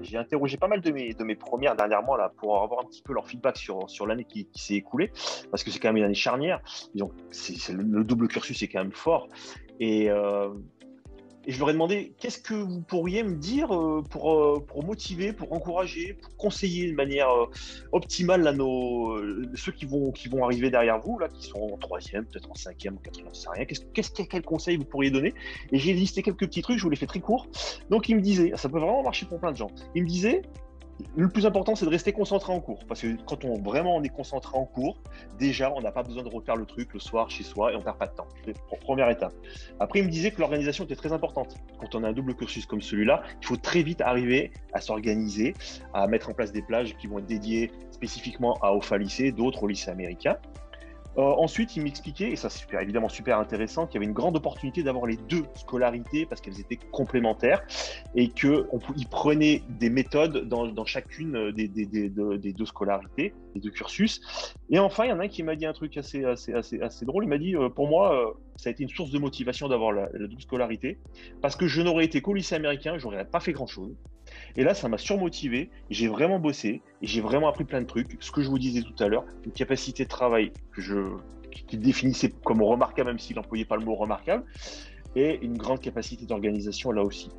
j'ai interrogé pas mal de mes premières dernièrement là, pour avoir un petit peu leur feedback sur l'année qui s'est écoulée, parce que c'est quand même une année charnière. Donc, le double cursus est quand même fort. Et, euh, et je leur ai demandé, qu'est-ce que vous pourriez me dire pour motiver, pour encourager, pour conseiller de manière optimale là, ceux qui vont arriver derrière vous, là, qui sont en troisième, peut-être en cinquième, en quatrième, je sais rien. Quel conseil vous pourriez donner? Et j'ai listé quelques petits trucs, je vous les fais très courts. Donc, il me disait, ça peut vraiment marcher pour plein de gens. Il me disait, le plus important, c'est de rester concentré en cours. Parce que quand on est concentré en cours, déjà, on n'a pas besoin de refaire le truc le soir chez soi et on perd pas de temps. Première étape. Après, il me disait que l'organisation était très importante. Quand on a un double cursus comme celui-là, il faut très vite arriver à s'organiser, à mettre en place des plages qui vont être dédiées spécifiquement à OFA lycée, d'autres au lycée américain. Ensuite, il m'expliquait, et ça c'est évidemment super intéressant, qu'il y avait une grande opportunité d'avoir les deux scolarités parce qu'elles étaient complémentaires et qu'il prenait des méthodes dans chacune des deux scolarités, des deux cursus. Et enfin, il y en a un qui m'a dit un truc assez drôle. Il m'a dit, pour moi, ça a été une source de motivation d'avoir la double scolarité parce que je n'aurais été qu'au lycée américain, je n'aurais pas fait grand-chose. Et là, ça m'a surmotivé. J'ai vraiment bossé et j'ai vraiment appris plein de trucs. Ce que je vous disais tout à l'heure, une capacité de travail qui définissait comme remarquable, même s'il n'employait pas le mot remarquable, et une grande capacité d'organisation là aussi.